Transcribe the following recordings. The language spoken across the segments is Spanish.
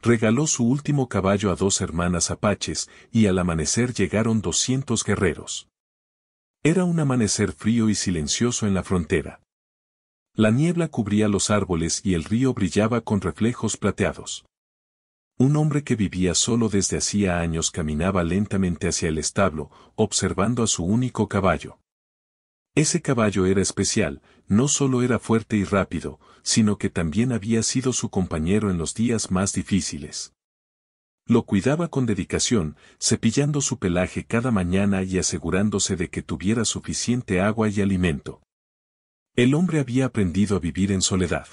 Regaló su último caballo a 2 hermanas apaches, y al amanecer llegaron 200 guerreros. Era un amanecer frío y silencioso en la frontera. La niebla cubría los árboles y el río brillaba con reflejos plateados. Un hombre que vivía solo desde hacía años caminaba lentamente hacia el establo, observando a su único caballo. Ese caballo era especial, no solo era fuerte y rápido, sino que también había sido su compañero en los días más difíciles. Lo cuidaba con dedicación, cepillando su pelaje cada mañana y asegurándose de que tuviera suficiente agua y alimento. El hombre había aprendido a vivir en soledad.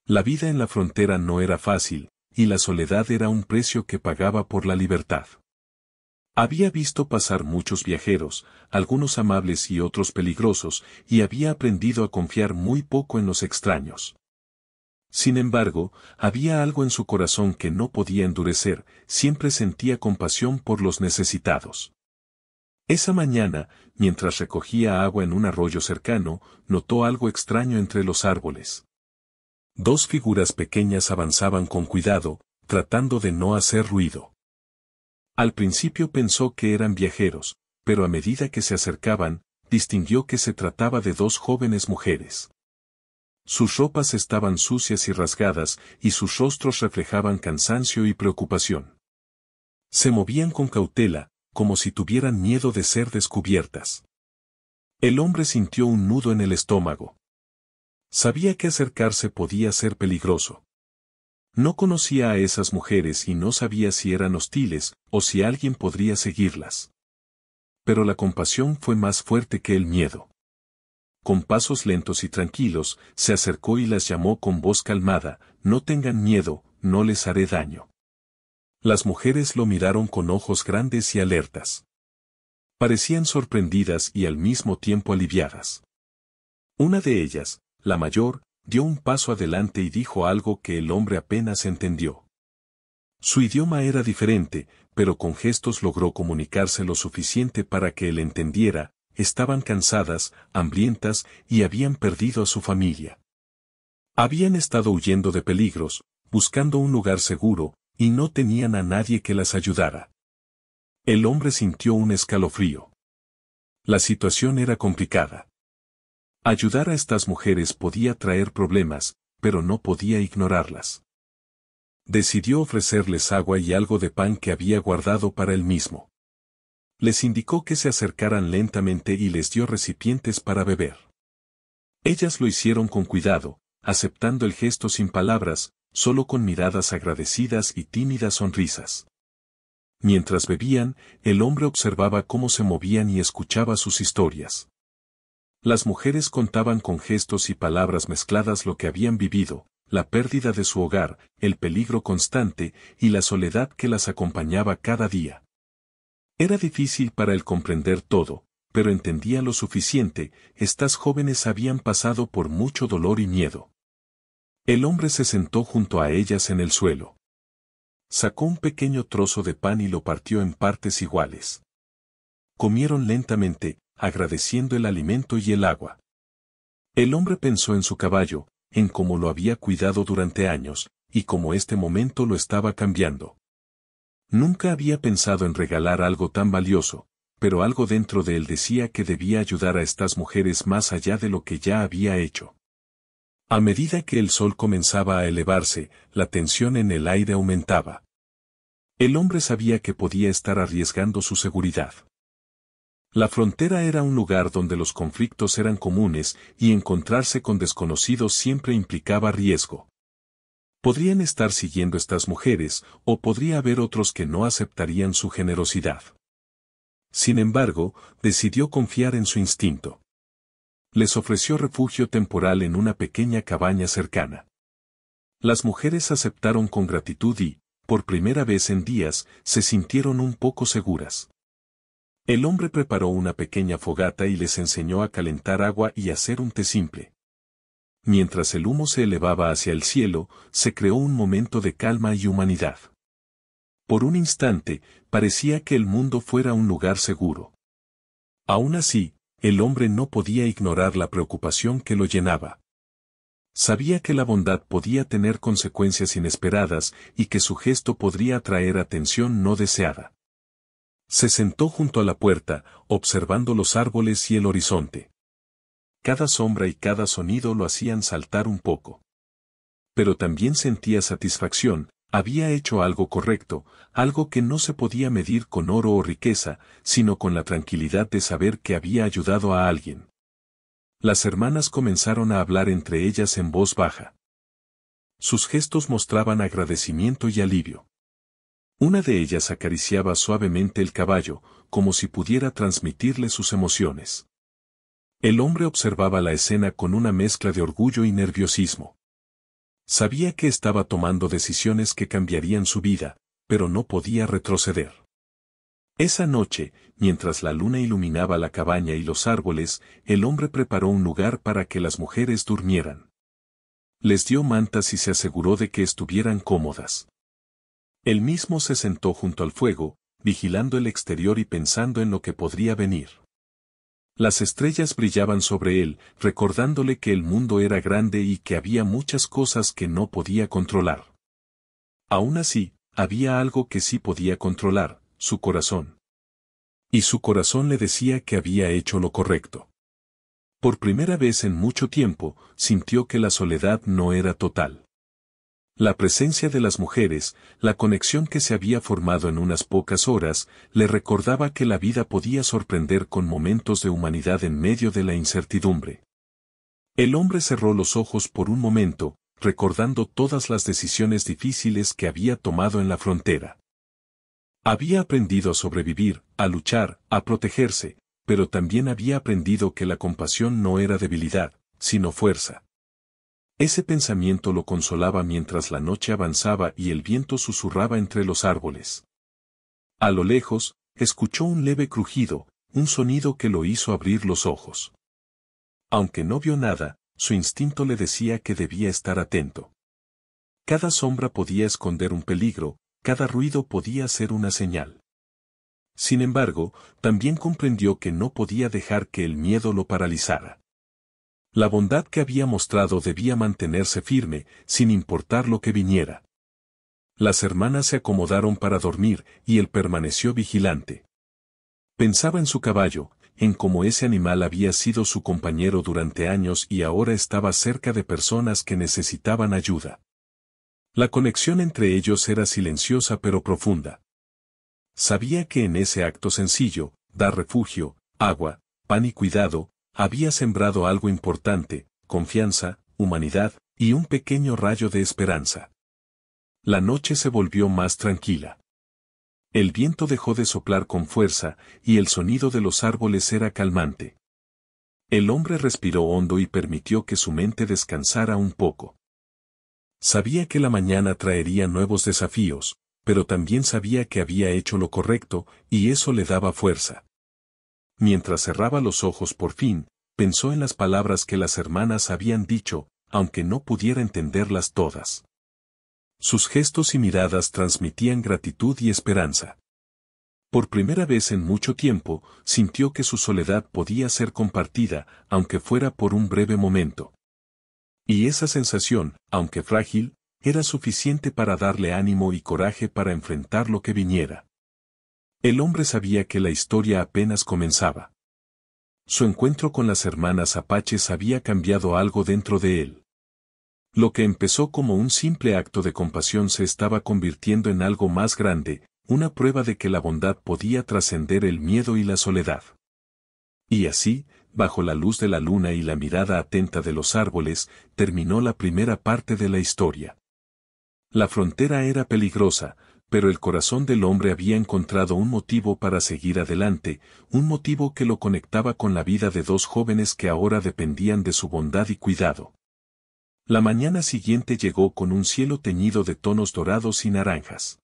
La vida en la frontera no era fácil, y la soledad era un precio que pagaba por la libertad. Había visto pasar muchos viajeros, algunos amables y otros peligrosos, y había aprendido a confiar muy poco en los extraños. Sin embargo, había algo en su corazón que no podía endurecer, siempre sentía compasión por los necesitados. Esa mañana, mientras recogía agua en un arroyo cercano, notó algo extraño entre los árboles. 2 figuras pequeñas avanzaban con cuidado, tratando de no hacer ruido. Al principio pensó que eran viajeros, pero a medida que se acercaban, distinguió que se trataba de 2 jóvenes mujeres. Sus ropas estaban sucias y rasgadas, y sus rostros reflejaban cansancio y preocupación. Se movían con cautela, como si tuvieran miedo de ser descubiertas. El hombre sintió un nudo en el estómago. Sabía que acercarse podía ser peligroso. No conocía a esas mujeres y no sabía si eran hostiles, o si alguien podría seguirlas. Pero la compasión fue más fuerte que el miedo. Con pasos lentos y tranquilos, se acercó y las llamó con voz calmada: «No tengan miedo, no les haré daño». Las mujeres lo miraron con ojos grandes y alertas. Parecían sorprendidas y al mismo tiempo aliviadas. Una de ellas, la mayor, dio un paso adelante y dijo algo que el hombre apenas entendió. Su idioma era diferente, pero con gestos logró comunicarse lo suficiente para que él entendiera: estaban cansadas, hambrientas y habían perdido a su familia. Habían estado huyendo de peligros, buscando un lugar seguro, y no tenían a nadie que las ayudara. El hombre sintió un escalofrío. La situación era complicada. Ayudar a estas mujeres podía traer problemas, pero no podía ignorarlas. Decidió ofrecerles agua y algo de pan que había guardado para él mismo. Les indicó que se acercaran lentamente y les dio recipientes para beber. Ellas lo hicieron con cuidado, aceptando el gesto sin palabras, solo con miradas agradecidas y tímidas sonrisas. Mientras bebían, el hombre observaba cómo se movían y escuchaba sus historias. Las mujeres contaban con gestos y palabras mezcladas lo que habían vivido: la pérdida de su hogar, el peligro constante y la soledad que las acompañaba cada día. Era difícil para él comprender todo, pero entendía lo suficiente: estas jóvenes habían pasado por mucho dolor y miedo. El hombre se sentó junto a ellas en el suelo. Sacó un pequeño trozo de pan y lo partió en partes iguales. Comieron lentamente, agradeciendo el alimento y el agua. El hombre pensó en su caballo, en cómo lo había cuidado durante años, y cómo este momento lo estaba cambiando. Nunca había pensado en regalar algo tan valioso, pero algo dentro de él decía que debía ayudar a estas mujeres más allá de lo que ya había hecho. A medida que el sol comenzaba a elevarse, la tensión en el aire aumentaba. El hombre sabía que podía estar arriesgando su seguridad. La frontera era un lugar donde los conflictos eran comunes y encontrarse con desconocidos siempre implicaba riesgo. Podrían estar siguiendo estas mujeres, o podría haber otros que no aceptarían su generosidad. Sin embargo, decidió confiar en su instinto. Les ofreció refugio temporal en una pequeña cabaña cercana. Las mujeres aceptaron con gratitud y, por primera vez en días, se sintieron un poco seguras. El hombre preparó una pequeña fogata y les enseñó a calentar agua y hacer un té simple. Mientras el humo se elevaba hacia el cielo, se creó un momento de calma y humanidad. Por un instante, parecía que el mundo fuera un lugar seguro. Aún así, el hombre no podía ignorar la preocupación que lo llenaba. Sabía que la bondad podía tener consecuencias inesperadas y que su gesto podría atraer atención no deseada. Se sentó junto a la puerta, observando los árboles y el horizonte. Cada sombra y cada sonido lo hacían saltar un poco. Pero también sentía satisfacción, había hecho algo correcto, algo que no se podía medir con oro o riqueza, sino con la tranquilidad de saber que había ayudado a alguien. Las hermanas comenzaron a hablar entre ellas en voz baja. Sus gestos mostraban agradecimiento y alivio. Una de ellas acariciaba suavemente el caballo, como si pudiera transmitirle sus emociones. El hombre observaba la escena con una mezcla de orgullo y nerviosismo. Sabía que estaba tomando decisiones que cambiarían su vida, pero no podía retroceder. Esa noche, mientras la luna iluminaba la cabaña y los árboles, el hombre preparó un lugar para que las mujeres durmieran. Les dio mantas y se aseguró de que estuvieran cómodas. Él mismo se sentó junto al fuego, vigilando el exterior y pensando en lo que podría venir. Las estrellas brillaban sobre él, recordándole que el mundo era grande y que había muchas cosas que no podía controlar. Aún así, había algo que sí podía controlar, su corazón. Y su corazón le decía que había hecho lo correcto. Por primera vez en mucho tiempo, sintió que la soledad no era total. La presencia de las mujeres, la conexión que se había formado en unas pocas horas, le recordaba que la vida podía sorprender con momentos de humanidad en medio de la incertidumbre. El hombre cerró los ojos por un momento, recordando todas las decisiones difíciles que había tomado en la frontera. Había aprendido a sobrevivir, a luchar, a protegerse, pero también había aprendido que la compasión no era debilidad, sino fuerza. Ese pensamiento lo consolaba mientras la noche avanzaba y el viento susurraba entre los árboles. A lo lejos, escuchó un leve crujido, un sonido que lo hizo abrir los ojos. Aunque no vio nada, su instinto le decía que debía estar atento. Cada sombra podía esconder un peligro, cada ruido podía ser una señal. Sin embargo, también comprendió que no podía dejar que el miedo lo paralizara. La bondad que había mostrado debía mantenerse firme, sin importar lo que viniera. Las hermanas se acomodaron para dormir, y él permaneció vigilante. Pensaba en su caballo, en cómo ese animal había sido su compañero durante años y ahora estaba cerca de personas que necesitaban ayuda. La conexión entre ellos era silenciosa pero profunda. Sabía que en ese acto sencillo, dar refugio, agua, pan y cuidado, había sembrado algo importante, confianza, humanidad, y un pequeño rayo de esperanza. La noche se volvió más tranquila. El viento dejó de soplar con fuerza, y el sonido de los árboles era calmante. El hombre respiró hondo y permitió que su mente descansara un poco. Sabía que la mañana traería nuevos desafíos, pero también sabía que había hecho lo correcto, y eso le daba fuerza. Mientras cerraba los ojos por fin, pensó en las palabras que las hermanas habían dicho, aunque no pudiera entenderlas todas. Sus gestos y miradas transmitían gratitud y esperanza. Por primera vez en mucho tiempo, sintió que su soledad podía ser compartida, aunque fuera por un breve momento. Y esa sensación, aunque frágil, era suficiente para darle ánimo y coraje para enfrentar lo que viniera. El hombre sabía que la historia apenas comenzaba. Su encuentro con las hermanas apaches había cambiado algo dentro de él. Lo que empezó como un simple acto de compasión se estaba convirtiendo en algo más grande, una prueba de que la bondad podía trascender el miedo y la soledad. Y así, bajo la luz de la luna y la mirada atenta de los árboles, terminó la primera parte de la historia. La frontera era peligrosa, pero el corazón del hombre había encontrado un motivo para seguir adelante, un motivo que lo conectaba con la vida de dos jóvenes que ahora dependían de su bondad y cuidado. La mañana siguiente llegó con un cielo teñido de tonos dorados y naranjas.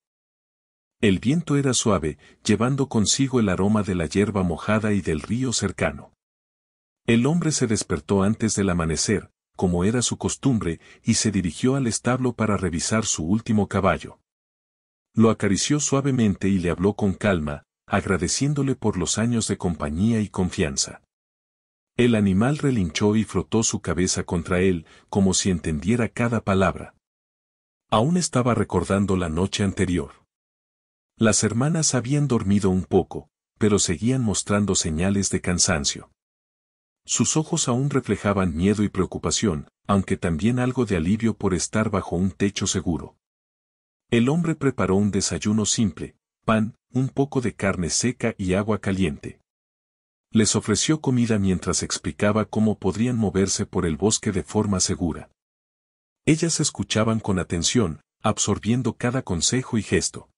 El viento era suave, llevando consigo el aroma de la hierba mojada y del río cercano. El hombre se despertó antes del amanecer, como era su costumbre, y se dirigió al establo para revisar su último caballo. Lo acarició suavemente y le habló con calma, agradeciéndole por los años de compañía y confianza. El animal relinchó y frotó su cabeza contra él, como si entendiera cada palabra. Aún estaba recordando la noche anterior. Las hermanas habían dormido un poco, pero seguían mostrando señales de cansancio. Sus ojos aún reflejaban miedo y preocupación, aunque también algo de alivio por estar bajo un techo seguro. El hombre preparó un desayuno simple, pan, un poco de carne seca y agua caliente. Les ofreció comida mientras explicaba cómo podrían moverse por el bosque de forma segura. Ellas escuchaban con atención, absorbiendo cada consejo y gesto.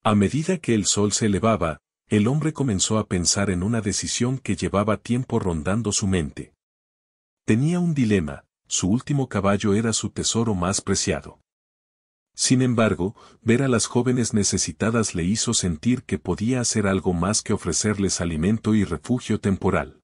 A medida que el sol se elevaba, el hombre comenzó a pensar en una decisión que llevaba tiempo rondando su mente. Tenía un dilema, su último caballo era su tesoro más preciado. Sin embargo, ver a las jóvenes necesitadas le hizo sentir que podía hacer algo más que ofrecerles alimento y refugio temporal.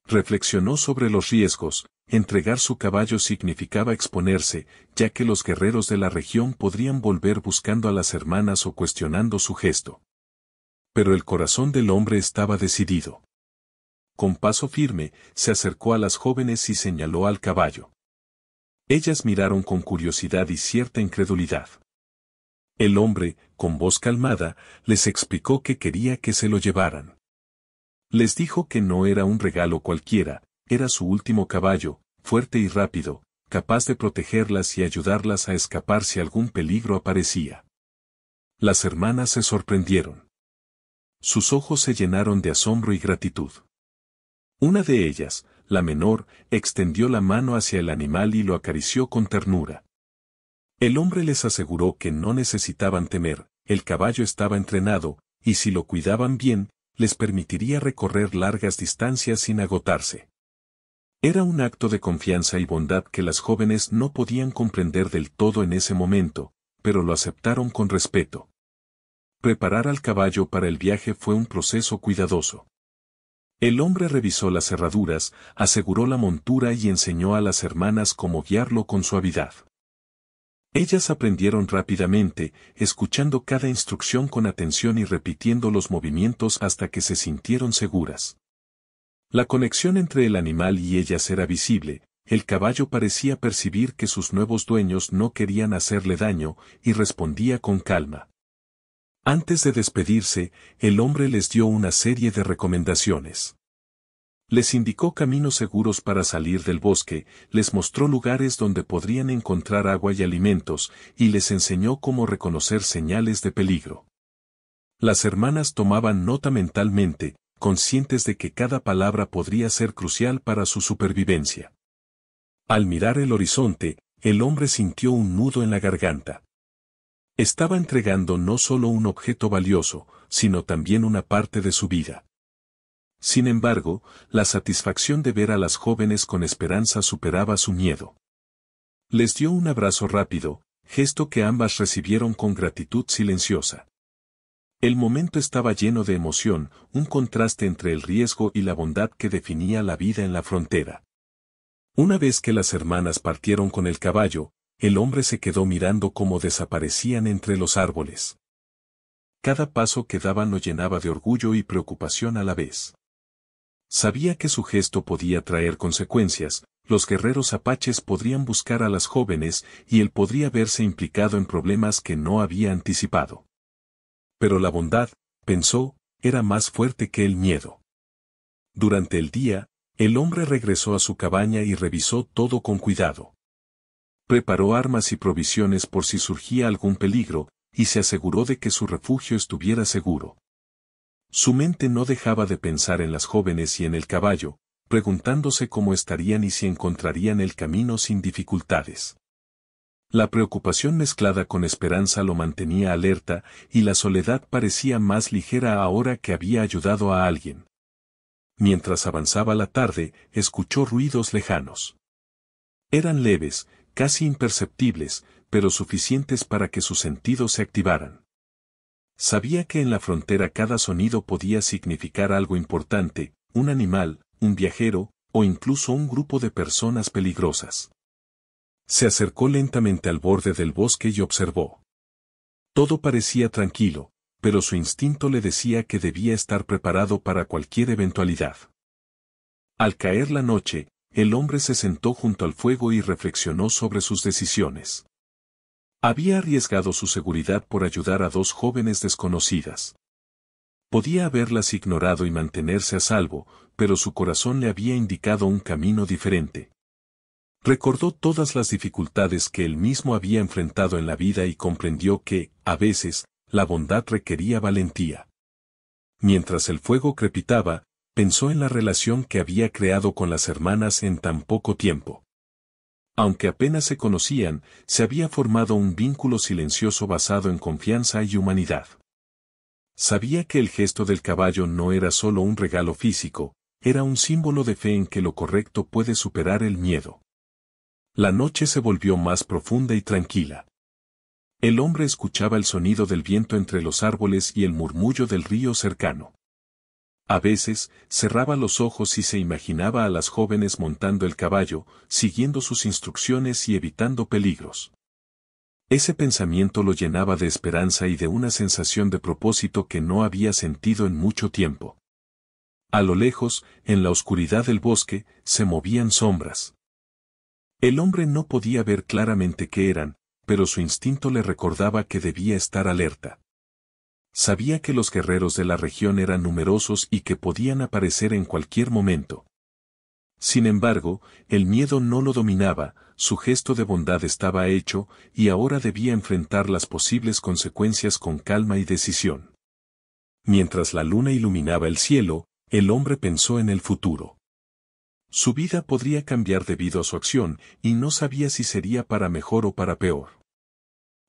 Reflexionó sobre los riesgos, entregar su caballo significaba exponerse, ya que los guerreros de la región podrían volver buscando a las hermanas o cuestionando su gesto. Pero el corazón del hombre estaba decidido. Con paso firme, se acercó a las jóvenes y señaló al caballo. Ellas miraron con curiosidad y cierta incredulidad. El hombre, con voz calmada, les explicó que quería que se lo llevaran. Les dijo que no era un regalo cualquiera, era su último caballo, fuerte y rápido, capaz de protegerlas y ayudarlas a escapar si algún peligro aparecía. Las hermanas se sorprendieron. Sus ojos se llenaron de asombro y gratitud. Una de ellas, la menor, extendió la mano hacia el animal y lo acarició con ternura. El hombre les aseguró que no necesitaban temer, el caballo estaba entrenado, y si lo cuidaban bien, les permitiría recorrer largas distancias sin agotarse. Era un acto de confianza y bondad que las jóvenes no podían comprender del todo en ese momento, pero lo aceptaron con respeto. Preparar al caballo para el viaje fue un proceso cuidadoso. El hombre revisó las herraduras, aseguró la montura y enseñó a las hermanas cómo guiarlo con suavidad. Ellas aprendieron rápidamente, escuchando cada instrucción con atención y repitiendo los movimientos hasta que se sintieron seguras. La conexión entre el animal y ellas era visible, el caballo parecía percibir que sus nuevos dueños no querían hacerle daño, y respondía con calma. Antes de despedirse, el hombre les dio una serie de recomendaciones. Les indicó caminos seguros para salir del bosque, les mostró lugares donde podrían encontrar agua y alimentos, y les enseñó cómo reconocer señales de peligro. Las hermanas tomaban nota mentalmente, conscientes de que cada palabra podría ser crucial para su supervivencia. Al mirar el horizonte, el hombre sintió un nudo en la garganta. Estaba entregando no solo un objeto valioso, sino también una parte de su vida. Sin embargo, la satisfacción de ver a las jóvenes con esperanza superaba su miedo. Les dio un abrazo rápido, gesto que ambas recibieron con gratitud silenciosa. El momento estaba lleno de emoción, un contraste entre el riesgo y la bondad que definía la vida en la frontera. Una vez que las hermanas partieron con el caballo, el hombre se quedó mirando cómo desaparecían entre los árboles. Cada paso que daban lo llenaba de orgullo y preocupación a la vez. Sabía que su gesto podía traer consecuencias, los guerreros apaches podrían buscar a las jóvenes y él podría verse implicado en problemas que no había anticipado. Pero la bondad, pensó, era más fuerte que el miedo. Durante el día, el hombre regresó a su cabaña y revisó todo con cuidado. Preparó armas y provisiones por si surgía algún peligro, y se aseguró de que su refugio estuviera seguro. Su mente no dejaba de pensar en las jóvenes y en el caballo, preguntándose cómo estarían y si encontrarían el camino sin dificultades. La preocupación mezclada con esperanza lo mantenía alerta, y la soledad parecía más ligera ahora que había ayudado a alguien. Mientras avanzaba la tarde, escuchó ruidos lejanos. Eran leves, casi imperceptibles, pero suficientes para que sus sentidos se activaran. Sabía que en la frontera cada sonido podía significar algo importante, un animal, un viajero, o incluso un grupo de personas peligrosas. Se acercó lentamente al borde del bosque y observó. Todo parecía tranquilo, pero su instinto le decía que debía estar preparado para cualquier eventualidad. Al caer la noche, el hombre se sentó junto al fuego y reflexionó sobre sus decisiones. Había arriesgado su seguridad por ayudar a dos jóvenes desconocidas. Podía haberlas ignorado y mantenerse a salvo, pero su corazón le había indicado un camino diferente. Recordó todas las dificultades que él mismo había enfrentado en la vida y comprendió que, a veces, la bondad requería valentía. Mientras el fuego crepitaba, pensó en la relación que había creado con las hermanas en tan poco tiempo. Aunque apenas se conocían, se había formado un vínculo silencioso basado en confianza y humanidad. Sabía que el gesto del caballo no era solo un regalo físico, era un símbolo de fe en que lo correcto puede superar el miedo. La noche se volvió más profunda y tranquila. El hombre escuchaba el sonido del viento entre los árboles y el murmullo del río cercano. A veces, cerraba los ojos y se imaginaba a las jóvenes montando el caballo, siguiendo sus instrucciones y evitando peligros. Ese pensamiento lo llenaba de esperanza y de una sensación de propósito que no había sentido en mucho tiempo. A lo lejos, en la oscuridad del bosque, se movían sombras. El hombre no podía ver claramente qué eran, pero su instinto le recordaba que debía estar alerta. Sabía que los guerreros de la región eran numerosos y que podían aparecer en cualquier momento. Sin embargo, el miedo no lo dominaba, su gesto de bondad estaba hecho, y ahora debía enfrentar las posibles consecuencias con calma y decisión. Mientras la luna iluminaba el cielo, el hombre pensó en el futuro. Su vida podría cambiar debido a su acción, y no sabía si sería para mejor o para peor.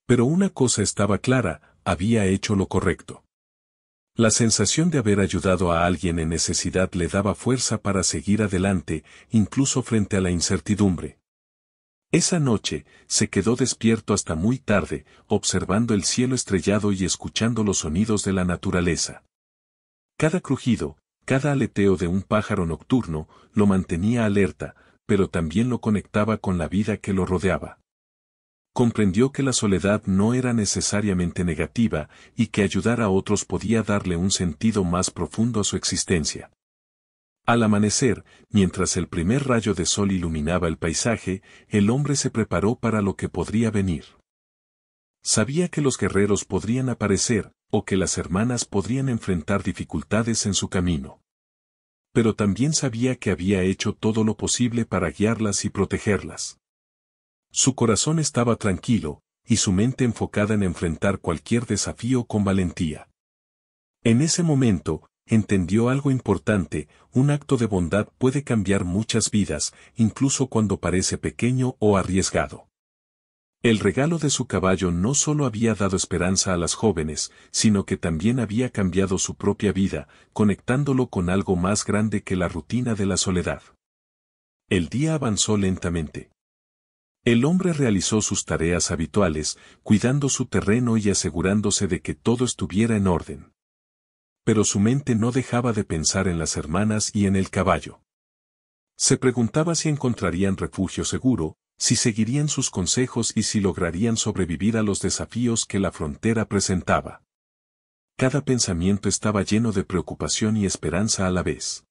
Pero una cosa estaba clara, había hecho lo correcto. La sensación de haber ayudado a alguien en necesidad le daba fuerza para seguir adelante, incluso frente a la incertidumbre. Esa noche, se quedó despierto hasta muy tarde, observando el cielo estrellado y escuchando los sonidos de la naturaleza. Cada crujido, cada aleteo de un pájaro nocturno, lo mantenía alerta, pero también lo conectaba con la vida que lo rodeaba. Comprendió que la soledad no era necesariamente negativa y que ayudar a otros podía darle un sentido más profundo a su existencia. Al amanecer, mientras el primer rayo de sol iluminaba el paisaje, el hombre se preparó para lo que podría venir. Sabía que los guerreros podrían aparecer, o que las hermanas podrían enfrentar dificultades en su camino. Pero también sabía que había hecho todo lo posible para guiarlas y protegerlas. Su corazón estaba tranquilo, y su mente enfocada en enfrentar cualquier desafío con valentía. En ese momento, entendió algo importante: un acto de bondad puede cambiar muchas vidas, incluso cuando parece pequeño o arriesgado. El regalo de su caballo no solo había dado esperanza a las jóvenes, sino que también había cambiado su propia vida, conectándolo con algo más grande que la rutina de la soledad. El día avanzó lentamente. El hombre realizó sus tareas habituales, cuidando su terreno y asegurándose de que todo estuviera en orden. Pero su mente no dejaba de pensar en las hermanas y en el caballo. Se preguntaba si encontrarían refugio seguro, si seguirían sus consejos y si lograrían sobrevivir a los desafíos que la frontera presentaba. Cada pensamiento estaba lleno de preocupación y esperanza a la vez.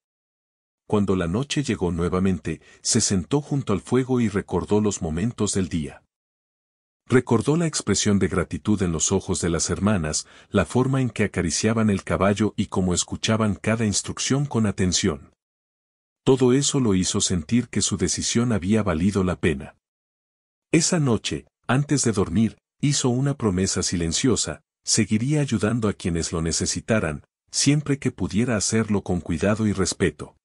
Cuando la noche llegó nuevamente, se sentó junto al fuego y recordó los momentos del día. Recordó la expresión de gratitud en los ojos de las hermanas, la forma en que acariciaban el caballo y cómo escuchaban cada instrucción con atención. Todo eso lo hizo sentir que su decisión había valido la pena. Esa noche, antes de dormir, hizo una promesa silenciosa: seguiría ayudando a quienes lo necesitaran, siempre que pudiera hacerlo con cuidado y respeto.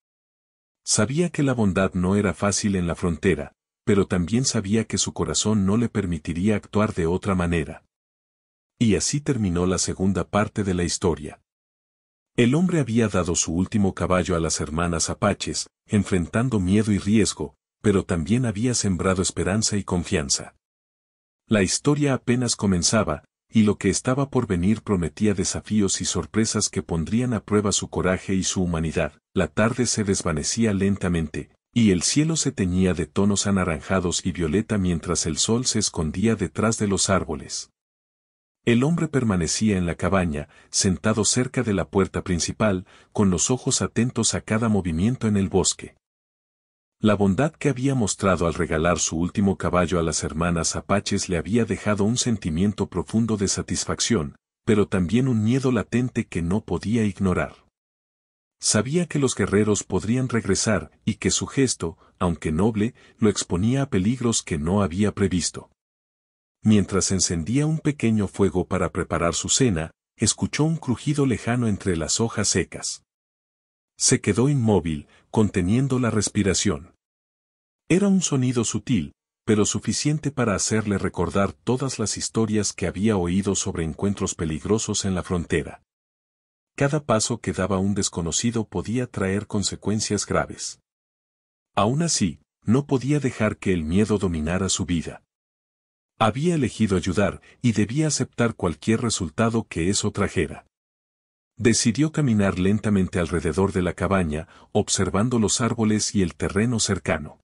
Sabía que la bondad no era fácil en la frontera, pero también sabía que su corazón no le permitiría actuar de otra manera. Y así terminó la segunda parte de la historia. El hombre había dado su último caballo a las hermanas apaches, enfrentando miedo y riesgo, pero también había sembrado esperanza y confianza. La historia apenas comenzaba, y lo que estaba por venir prometía desafíos y sorpresas que pondrían a prueba su coraje y su humanidad. La tarde se desvanecía lentamente, y el cielo se teñía de tonos anaranjados y violeta mientras el sol se escondía detrás de los árboles. El hombre permanecía en la cabaña, sentado cerca de la puerta principal, con los ojos atentos a cada movimiento en el bosque. La bondad que había mostrado al regalar su último caballo a las hermanas apaches le había dejado un sentimiento profundo de satisfacción, pero también un miedo latente que no podía ignorar. Sabía que los guerreros podrían regresar y que su gesto, aunque noble, lo exponía a peligros que no había previsto. Mientras encendía un pequeño fuego para preparar su cena, escuchó un crujido lejano entre las hojas secas. Se quedó inmóvil, conteniendo la respiración. Era un sonido sutil, pero suficiente para hacerle recordar todas las historias que había oído sobre encuentros peligrosos en la frontera. Cada paso que daba un desconocido podía traer consecuencias graves. Aún así, no podía dejar que el miedo dominara su vida. Había elegido ayudar y debía aceptar cualquier resultado que eso trajera. Decidió caminar lentamente alrededor de la cabaña, observando los árboles y el terreno cercano.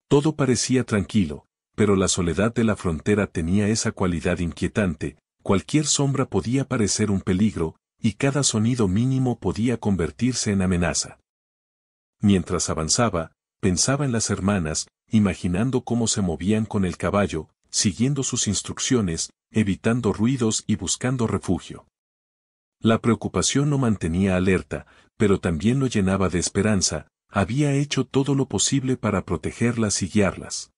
Todo parecía tranquilo, pero la soledad de la frontera tenía esa cualidad inquietante, cualquier sombra podía parecer un peligro, y cada sonido mínimo podía convertirse en amenaza. Mientras avanzaba, pensaba en las hermanas, imaginando cómo se movían con el caballo, siguiendo sus instrucciones, evitando ruidos y buscando refugio. La preocupación lo mantenía alerta, pero también lo llenaba de esperanza, había hecho todo lo posible para protegerlas y guiarlas.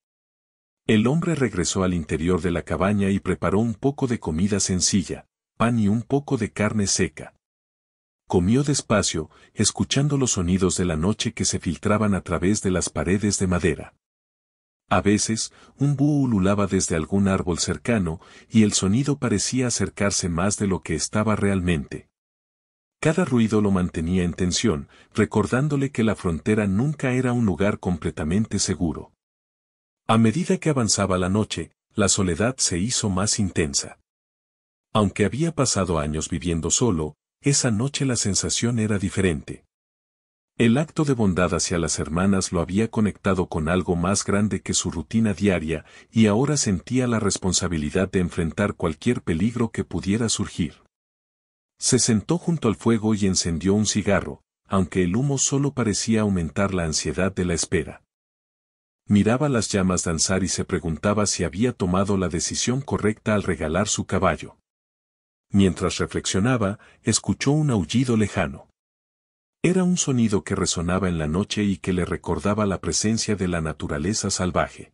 El hombre regresó al interior de la cabaña y preparó un poco de comida sencilla, pan y un poco de carne seca. Comió despacio, escuchando los sonidos de la noche que se filtraban a través de las paredes de madera. A veces, un búho ululaba desde algún árbol cercano, y el sonido parecía acercarse más de lo que estaba realmente. Cada ruido lo mantenía en tensión, recordándole que la frontera nunca era un lugar completamente seguro. A medida que avanzaba la noche, la soledad se hizo más intensa. Aunque había pasado años viviendo solo, esa noche la sensación era diferente. El acto de bondad hacia las hermanas lo había conectado con algo más grande que su rutina diaria, y ahora sentía la responsabilidad de enfrentar cualquier peligro que pudiera surgir. Se sentó junto al fuego y encendió un cigarro, aunque el humo solo parecía aumentar la ansiedad de la espera. Miraba las llamas danzar y se preguntaba si había tomado la decisión correcta al regalar su caballo. Mientras reflexionaba, escuchó un aullido lejano. Era un sonido que resonaba en la noche y que le recordaba la presencia de la naturaleza salvaje.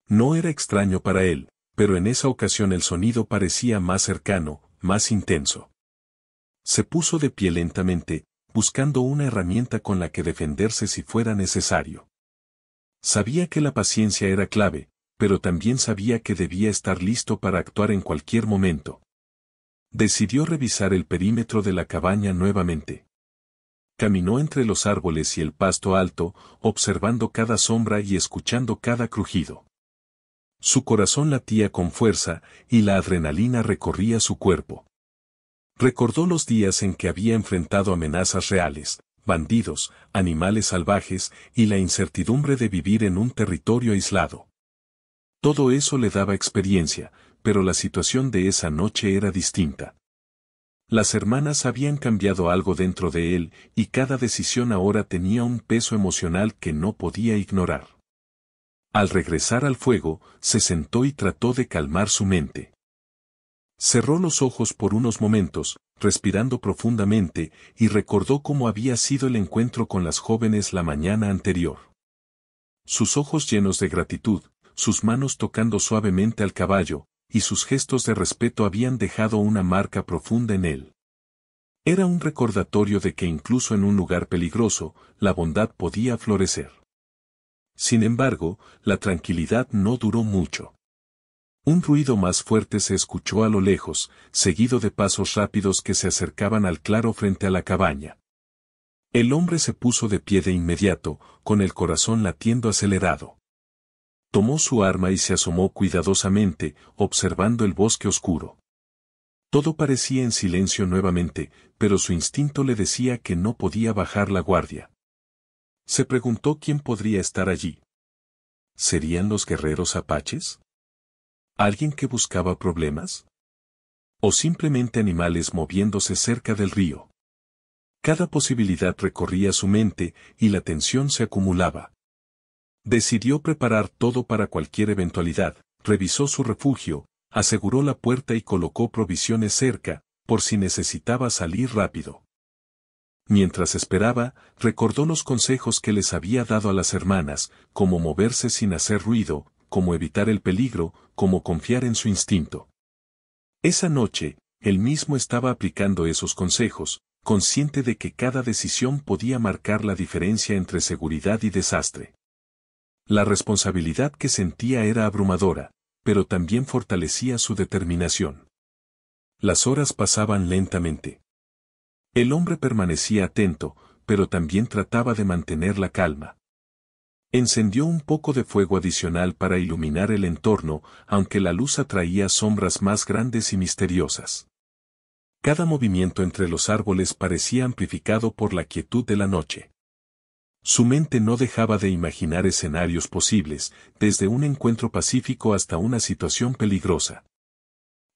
No era extraño para él, pero en esa ocasión el sonido parecía más cercano, más intenso. Se puso de pie lentamente, buscando una herramienta con la que defenderse si fuera necesario. Sabía que la paciencia era clave, pero también sabía que debía estar listo para actuar en cualquier momento. Decidió revisar el perímetro de la cabaña nuevamente. Caminó entre los árboles y el pasto alto, observando cada sombra y escuchando cada crujido. Su corazón latía con fuerza, y la adrenalina recorría su cuerpo. Recordó los días en que había enfrentado amenazas reales, bandidos, animales salvajes, y la incertidumbre de vivir en un territorio aislado. Todo eso le daba experiencia, pero la situación de esa noche era distinta. Las hermanas habían cambiado algo dentro de él, y cada decisión ahora tenía un peso emocional que no podía ignorar. Al regresar al fuego, se sentó y trató de calmar su mente. Cerró los ojos por unos momentos, respirando profundamente, y recordó cómo había sido el encuentro con las jóvenes la mañana anterior. Sus ojos llenos de gratitud, sus manos tocando suavemente al caballo, y sus gestos de respeto habían dejado una marca profunda en él. Era un recordatorio de que incluso en un lugar peligroso, la bondad podía florecer. Sin embargo, la tranquilidad no duró mucho. Un ruido más fuerte se escuchó a lo lejos, seguido de pasos rápidos que se acercaban al claro frente a la cabaña. El hombre se puso de pie de inmediato, con el corazón latiendo acelerado. Tomó su arma y se asomó cuidadosamente, observando el bosque oscuro. Todo parecía en silencio nuevamente, pero su instinto le decía que no podía bajar la guardia. Se preguntó quién podría estar allí. ¿Serían los guerreros apaches? ¿Alguien que buscaba problemas? ¿O simplemente animales moviéndose cerca del río? Cada posibilidad recorría su mente, y la tensión se acumulaba. Decidió preparar todo para cualquier eventualidad, revisó su refugio, aseguró la puerta y colocó provisiones cerca, por si necesitaba salir rápido. Mientras esperaba, recordó los consejos que les había dado a las hermanas, cómo moverse sin hacer ruido, cómo evitar el peligro, cómo confiar en su instinto. Esa noche, él mismo estaba aplicando esos consejos, consciente de que cada decisión podía marcar la diferencia entre seguridad y desastre. La responsabilidad que sentía era abrumadora, pero también fortalecía su determinación. Las horas pasaban lentamente. El hombre permanecía atento, pero también trataba de mantener la calma. Encendió un poco de fuego adicional para iluminar el entorno, aunque la luz atraía sombras más grandes y misteriosas. Cada movimiento entre los árboles parecía amplificado por la quietud de la noche. Su mente no dejaba de imaginar escenarios posibles, desde un encuentro pacífico hasta una situación peligrosa.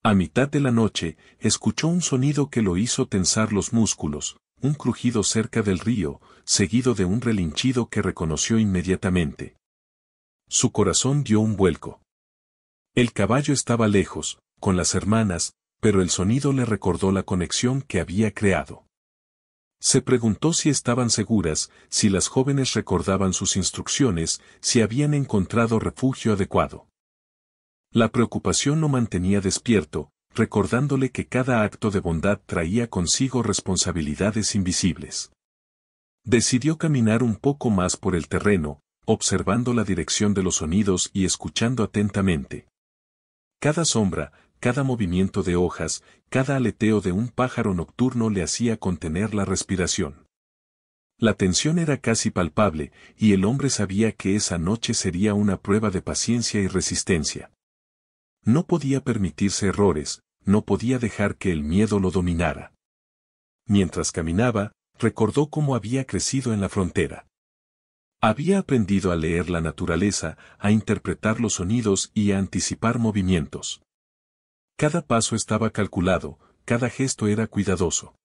A mitad de la noche, escuchó un sonido que lo hizo tensar los músculos, un crujido cerca del río, seguido de un relinchido que reconoció inmediatamente. Su corazón dio un vuelco. El caballo estaba lejos, con las hermanas, pero el sonido le recordó la conexión que había creado. Se preguntó si estaban seguras, si las jóvenes recordaban sus instrucciones, si habían encontrado refugio adecuado. La preocupación lo mantenía despierto, recordándole que cada acto de bondad traía consigo responsabilidades invisibles. Decidió caminar un poco más por el terreno, observando la dirección de los sonidos y escuchando atentamente. Cada sombra, cada movimiento de hojas, cada aleteo de un pájaro nocturno le hacía contener la respiración. La tensión era casi palpable, y el hombre sabía que esa noche sería una prueba de paciencia y resistencia. No podía permitirse errores, no podía dejar que el miedo lo dominara. Mientras caminaba, recordó cómo había crecido en la frontera. Había aprendido a leer la naturaleza, a interpretar los sonidos y a anticipar movimientos. Cada paso estaba calculado, cada gesto era cuidadoso.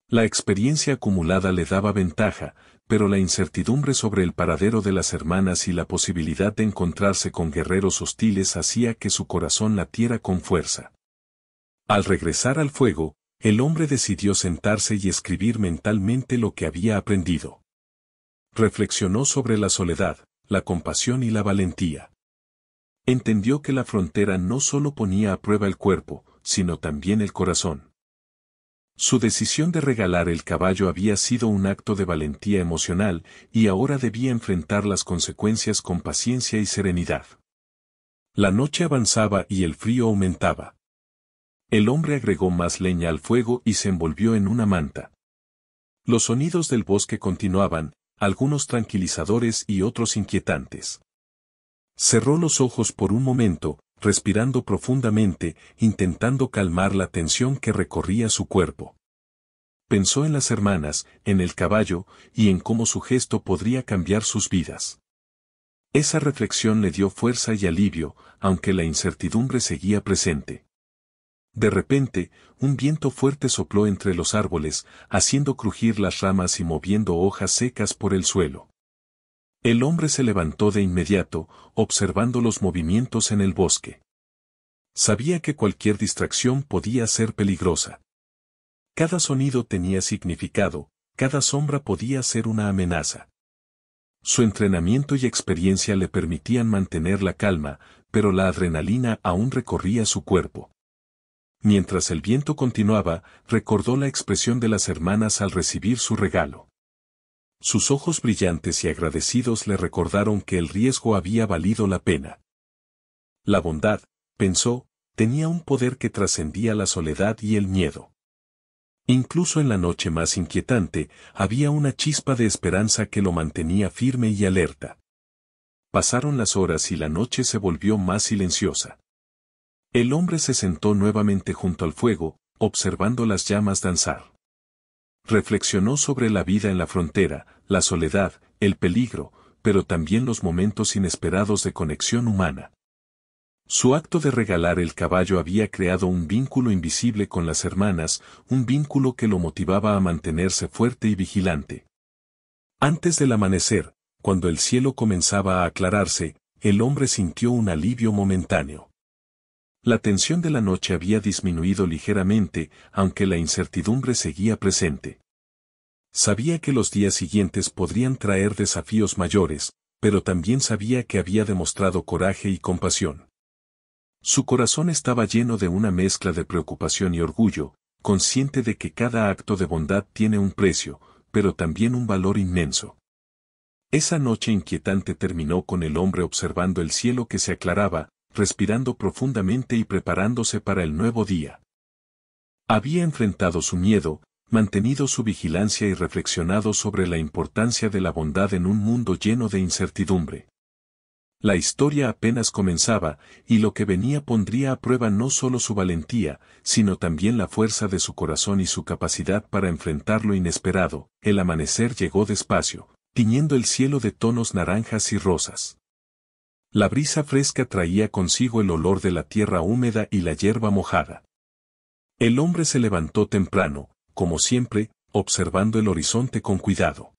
La experiencia acumulada le daba ventaja, pero la incertidumbre sobre el paradero de las hermanas y la posibilidad de encontrarse con guerreros hostiles hacía que su corazón latiera con fuerza. Al regresar al fuego, el hombre decidió sentarse y escribir mentalmente lo que había aprendido. Reflexionó sobre la soledad, la compasión y la valentía. Entendió que la frontera no solo ponía a prueba el cuerpo, sino también el corazón. Su decisión de regalar el caballo había sido un acto de valentía emocional, y ahora debía enfrentar las consecuencias con paciencia y serenidad. La noche avanzaba y el frío aumentaba. El hombre agregó más leña al fuego y se envolvió en una manta. Los sonidos del bosque continuaban, algunos tranquilizadores y otros inquietantes. Cerró los ojos por un momento, respirando profundamente, intentando calmar la tensión que recorría su cuerpo. Pensó en las hermanas, en el caballo, y en cómo su gesto podría cambiar sus vidas. Esa reflexión le dio fuerza y alivio, aunque la incertidumbre seguía presente. De repente, un viento fuerte sopló entre los árboles, haciendo crujir las ramas y moviendo hojas secas por el suelo. El hombre se levantó de inmediato, observando los movimientos en el bosque. Sabía que cualquier distracción podía ser peligrosa. Cada sonido tenía significado, cada sombra podía ser una amenaza. Su entrenamiento y experiencia le permitían mantener la calma, pero la adrenalina aún recorría su cuerpo. Mientras el viento continuaba, recordó la expresión de las hermanas al recibir su regalo. Sus ojos brillantes y agradecidos le recordaron que el riesgo había valido la pena. La bondad, pensó, tenía un poder que trascendía la soledad y el miedo. Incluso en la noche más inquietante, había una chispa de esperanza que lo mantenía firme y alerta. Pasaron las horas y la noche se volvió más silenciosa. El hombre se sentó nuevamente junto al fuego, observando las llamas danzar. Reflexionó sobre la vida en la frontera, la soledad, el peligro, pero también los momentos inesperados de conexión humana. Su acto de regalar el caballo había creado un vínculo invisible con las hermanas, un vínculo que lo motivaba a mantenerse fuerte y vigilante. Antes del amanecer, cuando el cielo comenzaba a aclararse, el hombre sintió un alivio momentáneo. La tensión de la noche había disminuido ligeramente, aunque la incertidumbre seguía presente. Sabía que los días siguientes podrían traer desafíos mayores, pero también sabía que había demostrado coraje y compasión. Su corazón estaba lleno de una mezcla de preocupación y orgullo, consciente de que cada acto de bondad tiene un precio, pero también un valor inmenso. Esa noche inquietante terminó con el hombre observando el cielo que se aclaraba, respirando profundamente y preparándose para el nuevo día. Había enfrentado su miedo, mantenido su vigilancia y reflexionado sobre la importancia de la bondad en un mundo lleno de incertidumbre. La historia apenas comenzaba, y lo que venía pondría a prueba no solo su valentía, sino también la fuerza de su corazón y su capacidad para enfrentar lo inesperado. El amanecer llegó despacio, tiñendo el cielo de tonos naranjas y rosas. La brisa fresca traía consigo el olor de la tierra húmeda y la hierba mojada. El hombre se levantó temprano, como siempre, observando el horizonte con cuidado.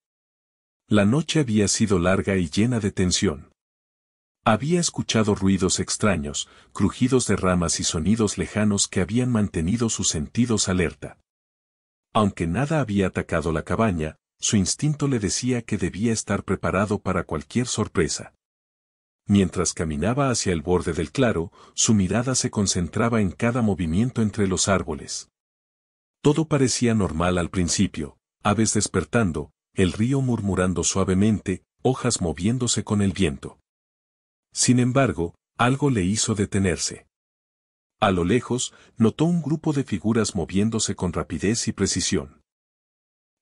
La noche había sido larga y llena de tensión. Había escuchado ruidos extraños, crujidos de ramas y sonidos lejanos que habían mantenido sus sentidos alerta. Aunque nada había atacado la cabaña, su instinto le decía que debía estar preparado para cualquier sorpresa. Mientras caminaba hacia el borde del claro, su mirada se concentraba en cada movimiento entre los árboles. Todo parecía normal al principio, aves despertando, el río murmurando suavemente, hojas moviéndose con el viento. Sin embargo, algo le hizo detenerse. A lo lejos, notó un grupo de figuras moviéndose con rapidez y precisión.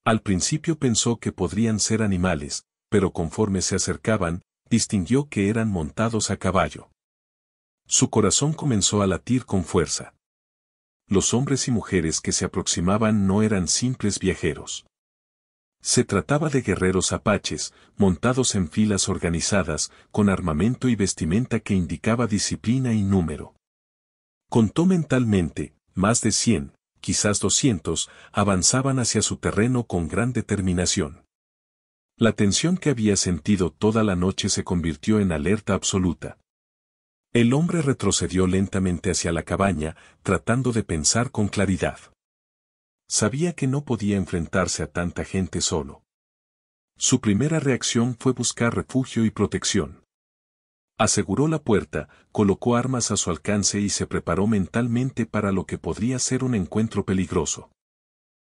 Al principio pensó que podrían ser animales, pero conforme se acercaban, distinguió que eran montados a caballo. Su corazón comenzó a latir con fuerza. Los hombres y mujeres que se aproximaban no eran simples viajeros. Se trataba de guerreros apaches, montados en filas organizadas, con armamento y vestimenta que indicaba disciplina y número. Contó mentalmente, más de 100, quizás 200, avanzaban hacia su terreno con gran determinación. La tensión que había sentido toda la noche se convirtió en alerta absoluta. El hombre retrocedió lentamente hacia la cabaña, tratando de pensar con claridad. Sabía que no podía enfrentarse a tanta gente solo. Su primera reacción fue buscar refugio y protección. Aseguró la puerta, colocó armas a su alcance y se preparó mentalmente para lo que podría ser un encuentro peligroso.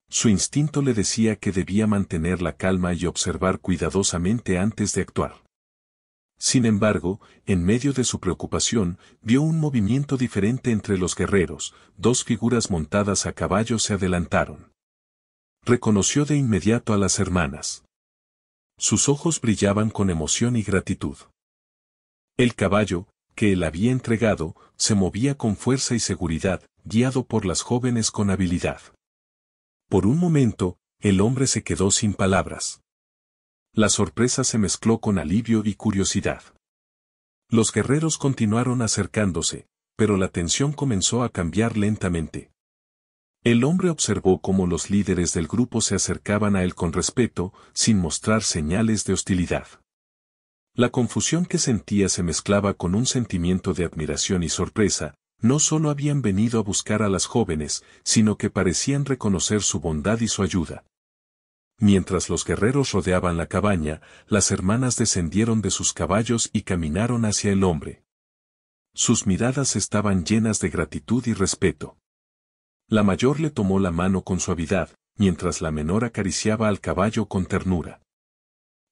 Su instinto le decía que debía mantener la calma y observar cuidadosamente antes de actuar. Sin embargo, en medio de su preocupación, vio un movimiento diferente entre los guerreros. Dos figuras montadas a caballo se adelantaron. Reconoció de inmediato a las hermanas. Sus ojos brillaban con emoción y gratitud. El caballo, que él había entregado, se movía con fuerza y seguridad, guiado por las jóvenes con habilidad. Por un momento, el hombre se quedó sin palabras. La sorpresa se mezcló con alivio y curiosidad. Los guerreros continuaron acercándose, pero la tensión comenzó a cambiar lentamente. El hombre observó cómo los líderes del grupo se acercaban a él con respeto, sin mostrar señales de hostilidad. La confusión que sentía se mezclaba con un sentimiento de admiración y sorpresa. No solo habían venido a buscar a las jóvenes, sino que parecían reconocer su bondad y su ayuda. Mientras los guerreros rodeaban la cabaña, las hermanas descendieron de sus caballos y caminaron hacia el hombre. Sus miradas estaban llenas de gratitud y respeto. La mayor le tomó la mano con suavidad, mientras la menor acariciaba al caballo con ternura.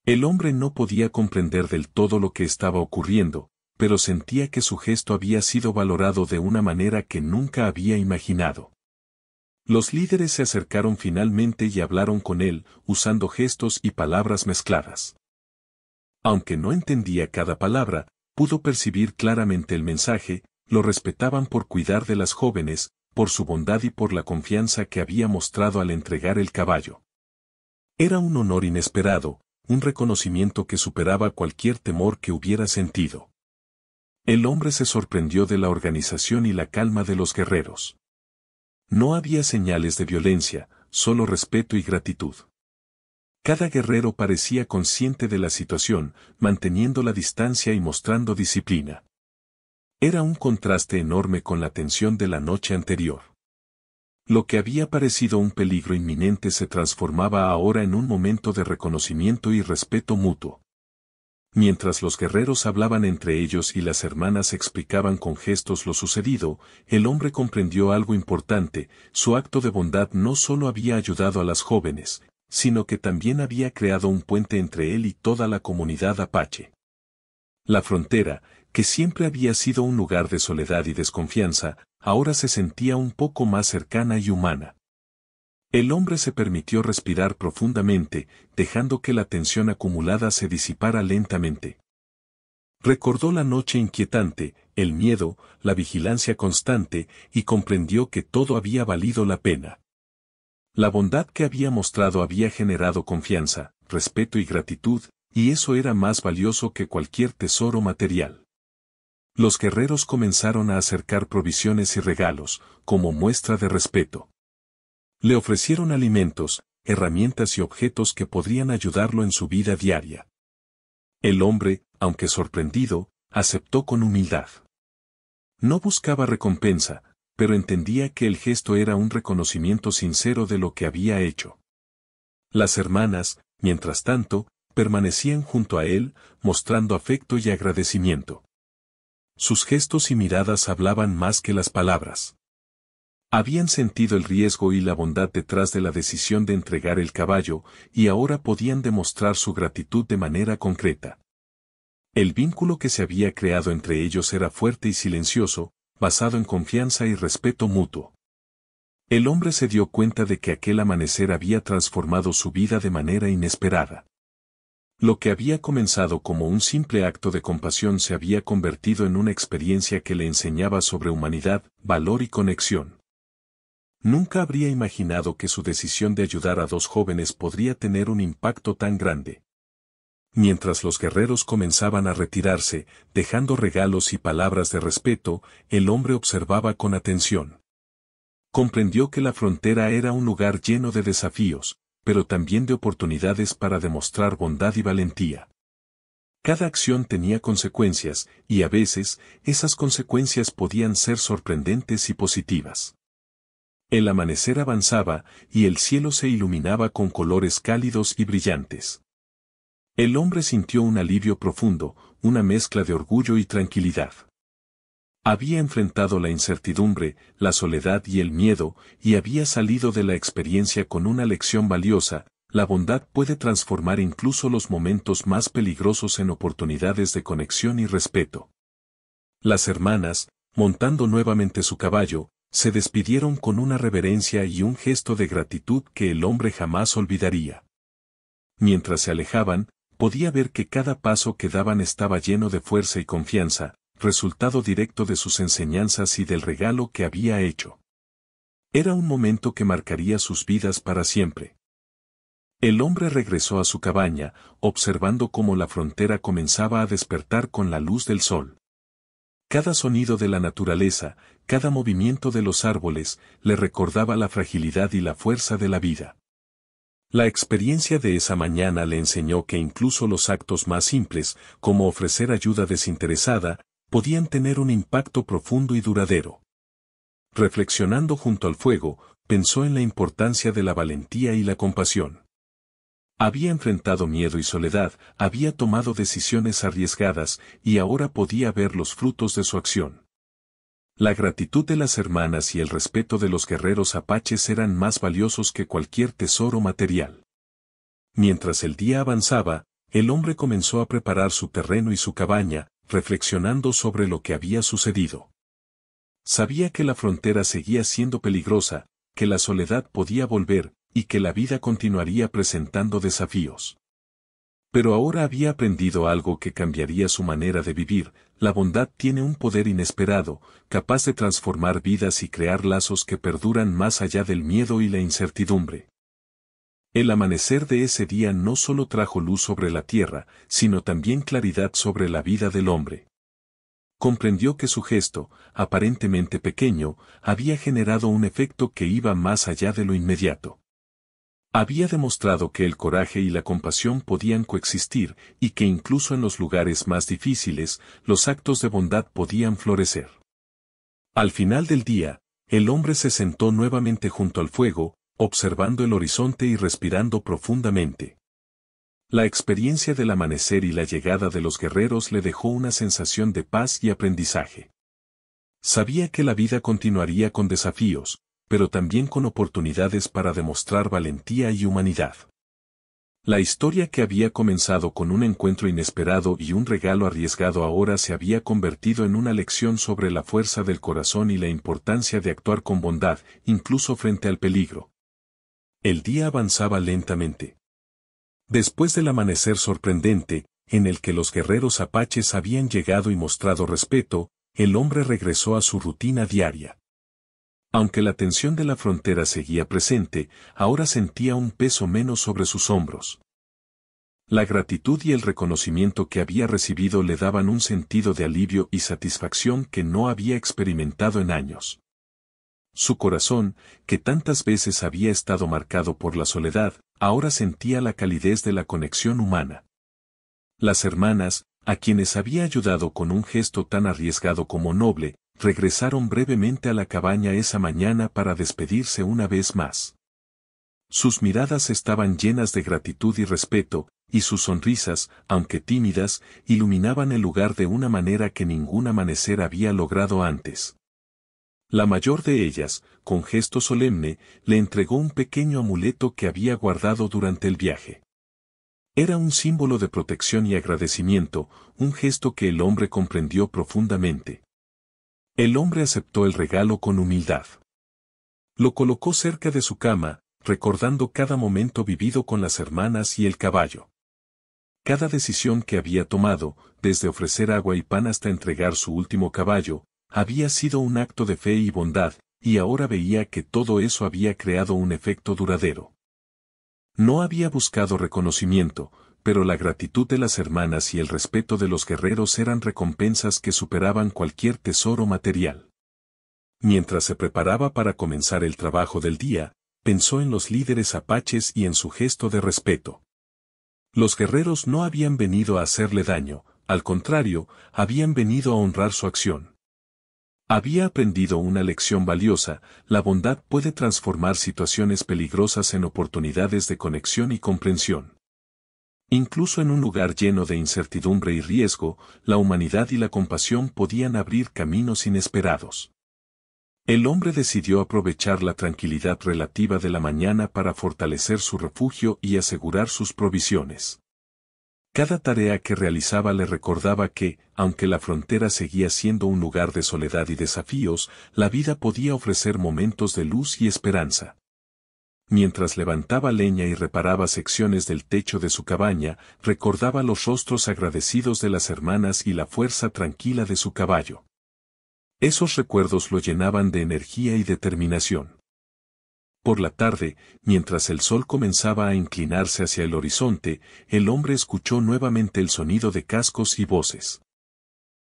El hombre no podía comprender del todo lo que estaba ocurriendo, pero sentía que su gesto había sido valorado de una manera que nunca había imaginado. Los líderes se acercaron finalmente y hablaron con él, usando gestos y palabras mezcladas. Aunque no entendía cada palabra, pudo percibir claramente el mensaje. Lo respetaban por cuidar de las jóvenes, por su bondad y por la confianza que había mostrado al entregar el caballo. Era un honor inesperado, un reconocimiento que superaba cualquier temor que hubiera sentido. El hombre se sorprendió de la organización y la calma de los guerreros. No había señales de violencia, solo respeto y gratitud. Cada guerrero parecía consciente de la situación, manteniendo la distancia y mostrando disciplina. Era un contraste enorme con la tensión de la noche anterior. Lo que había parecido un peligro inminente se transformaba ahora en un momento de reconocimiento y respeto mutuo. Mientras los guerreros hablaban entre ellos y las hermanas explicaban con gestos lo sucedido, el hombre comprendió algo importante: su acto de bondad no solo había ayudado a las jóvenes, sino que también había creado un puente entre él y toda la comunidad apache. La frontera, que siempre había sido un lugar de soledad y desconfianza, ahora se sentía un poco más cercana y humana. El hombre se permitió respirar profundamente, dejando que la tensión acumulada se disipara lentamente. Recordó la noche inquietante, el miedo, la vigilancia constante, y comprendió que todo había valido la pena. La bondad que había mostrado había generado confianza, respeto y gratitud, y eso era más valioso que cualquier tesoro material. Los guerreros comenzaron a acercar provisiones y regalos, como muestra de respeto. Le ofrecieron alimentos, herramientas y objetos que podrían ayudarlo en su vida diaria. El hombre, aunque sorprendido, aceptó con humildad. No buscaba recompensa, pero entendía que el gesto era un reconocimiento sincero de lo que había hecho. Las hermanas, mientras tanto, permanecían junto a él, mostrando afecto y agradecimiento. Sus gestos y miradas hablaban más que las palabras. Habían sentido el riesgo y la bondad detrás de la decisión de entregar el caballo, y ahora podían demostrar su gratitud de manera concreta. El vínculo que se había creado entre ellos era fuerte y silencioso, basado en confianza y respeto mutuo. El hombre se dio cuenta de que aquel amanecer había transformado su vida de manera inesperada. Lo que había comenzado como un simple acto de compasión se había convertido en una experiencia que le enseñaba sobre humanidad, valor y conexión. Nunca habría imaginado que su decisión de ayudar a dos jóvenes podría tener un impacto tan grande. Mientras los guerreros comenzaban a retirarse, dejando regalos y palabras de respeto, el hombre observaba con atención. Comprendió que la frontera era un lugar lleno de desafíos, pero también de oportunidades para demostrar bondad y valentía. Cada acción tenía consecuencias, y a veces, esas consecuencias podían ser sorprendentes y positivas. El amanecer avanzaba, y el cielo se iluminaba con colores cálidos y brillantes. El hombre sintió un alivio profundo, una mezcla de orgullo y tranquilidad. Había enfrentado la incertidumbre, la soledad y el miedo, y había salido de la experiencia con una lección valiosa: la bondad puede transformar incluso los momentos más peligrosos en oportunidades de conexión y respeto. Las hermanas, montando nuevamente su caballo, se despidieron con una reverencia y un gesto de gratitud que el hombre jamás olvidaría. Mientras se alejaban, podía ver que cada paso que daban estaba lleno de fuerza y confianza, resultado directo de sus enseñanzas y del regalo que había hecho. Era un momento que marcaría sus vidas para siempre. El hombre regresó a su cabaña, observando cómo la frontera comenzaba a despertar con la luz del sol. Cada sonido de la naturaleza, cada movimiento de los árboles, le recordaba la fragilidad y la fuerza de la vida. La experiencia de esa mañana le enseñó que incluso los actos más simples, como ofrecer ayuda desinteresada, podían tener un impacto profundo y duradero. Reflexionando junto al fuego, pensó en la importancia de la valentía y la compasión. Había enfrentado miedo y soledad, había tomado decisiones arriesgadas, y ahora podía ver los frutos de su acción. La gratitud de las hermanas y el respeto de los guerreros apaches eran más valiosos que cualquier tesoro material. Mientras el día avanzaba, el hombre comenzó a preparar su terreno y su cabaña, reflexionando sobre lo que había sucedido. Sabía que la frontera seguía siendo peligrosa, que la soledad podía volver, y que la vida continuaría presentando desafíos. Pero ahora había aprendido algo que cambiaría su manera de vivir: la bondad tiene un poder inesperado, capaz de transformar vidas y crear lazos que perduran más allá del miedo y la incertidumbre. El amanecer de ese día no solo trajo luz sobre la tierra, sino también claridad sobre la vida del hombre. Comprendió que su gesto, aparentemente pequeño, había generado un efecto que iba más allá de lo inmediato. Había demostrado que el coraje y la compasión podían coexistir y que incluso en los lugares más difíciles, los actos de bondad podían florecer. Al final del día, el hombre se sentó nuevamente junto al fuego, observando el horizonte y respirando profundamente. La experiencia del amanecer y la llegada de los guerreros le dejó una sensación de paz y aprendizaje. Sabía que la vida continuaría con desafíos, pero también con oportunidades para demostrar valentía y humanidad. La historia que había comenzado con un encuentro inesperado y un regalo arriesgado ahora se había convertido en una lección sobre la fuerza del corazón y la importancia de actuar con bondad, incluso frente al peligro. El día avanzaba lentamente. Después del amanecer sorprendente, en el que los guerreros apaches habían llegado y mostrado respeto, el hombre regresó a su rutina diaria. Aunque la tensión de la frontera seguía presente, ahora sentía un peso menos sobre sus hombros. La gratitud y el reconocimiento que había recibido le daban un sentido de alivio y satisfacción que no había experimentado en años. Su corazón, que tantas veces había estado marcado por la soledad, ahora sentía la calidez de la conexión humana. Las hermanas, a quienes había ayudado con un gesto tan arriesgado como noble, regresaron brevemente a la cabaña esa mañana para despedirse una vez más. Sus miradas estaban llenas de gratitud y respeto, y sus sonrisas, aunque tímidas, iluminaban el lugar de una manera que ningún amanecer había logrado antes. La mayor de ellas, con gesto solemne, le entregó un pequeño amuleto que había guardado durante el viaje. Era un símbolo de protección y agradecimiento, un gesto que el hombre comprendió profundamente. El hombre aceptó el regalo con humildad. Lo colocó cerca de su cama, recordando cada momento vivido con las hermanas y el caballo. Cada decisión que había tomado, desde ofrecer agua y pan hasta entregar su último caballo, había sido un acto de fe y bondad, y ahora veía que todo eso había creado un efecto duradero. No había buscado reconocimiento, pero la gratitud de las hermanas y el respeto de los guerreros eran recompensas que superaban cualquier tesoro material. Mientras se preparaba para comenzar el trabajo del día, pensó en los líderes apaches y en su gesto de respeto. Los guerreros no habían venido a hacerle daño, al contrario, habían venido a honrar su acción. Había aprendido una lección valiosa: la bondad puede transformar situaciones peligrosas en oportunidades de conexión y comprensión. Incluso en un lugar lleno de incertidumbre y riesgo, la humanidad y la compasión podían abrir caminos inesperados. El hombre decidió aprovechar la tranquilidad relativa de la mañana para fortalecer su refugio y asegurar sus provisiones. Cada tarea que realizaba le recordaba que, aunque la frontera seguía siendo un lugar de soledad y desafíos, la vida podía ofrecer momentos de luz y esperanza. Mientras levantaba leña y reparaba secciones del techo de su cabaña, recordaba los rostros agradecidos de las hermanas y la fuerza tranquila de su caballo. Esos recuerdos lo llenaban de energía y determinación. Por la tarde, mientras el sol comenzaba a inclinarse hacia el horizonte, el hombre escuchó nuevamente el sonido de cascos y voces.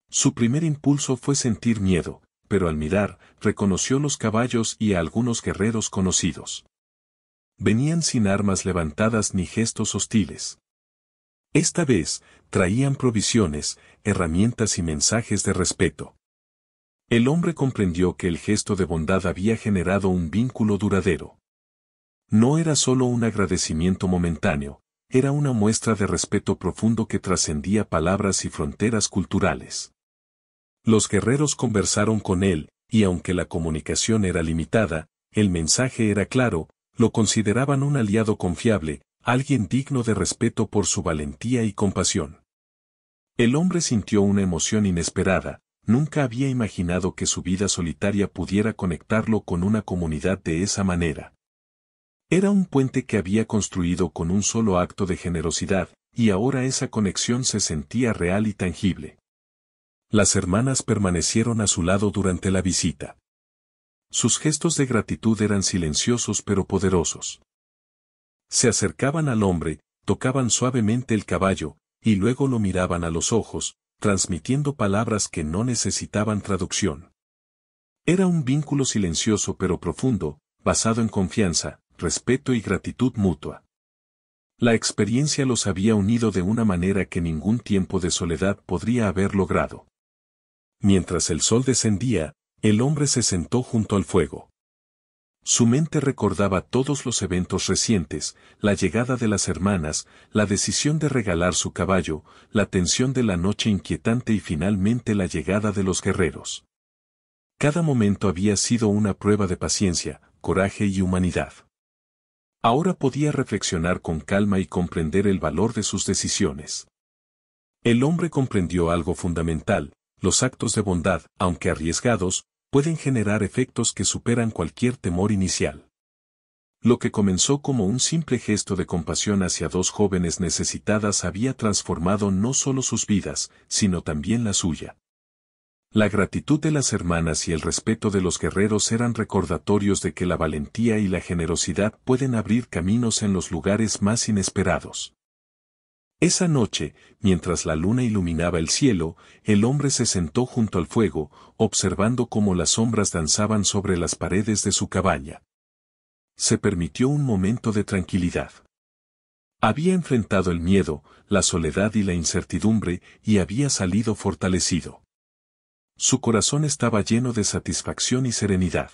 Su primer impulso fue sentir miedo, pero al mirar, reconoció los caballos y a algunos guerreros conocidos. Venían sin armas levantadas ni gestos hostiles. Esta vez, traían provisiones, herramientas y mensajes de respeto. El hombre comprendió que el gesto de bondad había generado un vínculo duradero. No era solo un agradecimiento momentáneo, era una muestra de respeto profundo que trascendía palabras y fronteras culturales. Los guerreros conversaron con él, y aunque la comunicación era limitada, el mensaje era claro: lo consideraban un aliado confiable, alguien digno de respeto por su valentía y compasión. El hombre sintió una emoción inesperada. Nunca había imaginado que su vida solitaria pudiera conectarlo con una comunidad de esa manera. Era un puente que había construido con un solo acto de generosidad, y ahora esa conexión se sentía real y tangible. Las hermanas permanecieron a su lado durante la visita. Sus gestos de gratitud eran silenciosos pero poderosos. Se acercaban al hombre, tocaban suavemente el caballo, y luego lo miraban a los ojos, transmitiendo palabras que no necesitaban traducción. Era un vínculo silencioso pero profundo, basado en confianza, respeto y gratitud mutua. La experiencia los había unido de una manera que ningún tiempo de soledad podría haber logrado. Mientras el sol descendía, el hombre se sentó junto al fuego. Su mente recordaba todos los eventos recientes, la llegada de las hermanas, la decisión de regalar su caballo, la tensión de la noche inquietante y finalmente la llegada de los guerreros. Cada momento había sido una prueba de paciencia, coraje y humanidad. Ahora podía reflexionar con calma y comprender el valor de sus decisiones. El hombre comprendió algo fundamental: los actos de bondad, aunque arriesgados, pueden generar efectos que superan cualquier temor inicial. Lo que comenzó como un simple gesto de compasión hacia dos jóvenes necesitadas había transformado no solo sus vidas, sino también la suya. La gratitud de las hermanas y el respeto de los guerreros eran recordatorios de que la valentía y la generosidad pueden abrir caminos en los lugares más inesperados. Esa noche, mientras la luna iluminaba el cielo, el hombre se sentó junto al fuego, observando cómo las sombras danzaban sobre las paredes de su cabaña. Se permitió un momento de tranquilidad. Había enfrentado el miedo, la soledad y la incertidumbre, y había salido fortalecido. Su corazón estaba lleno de satisfacción y serenidad.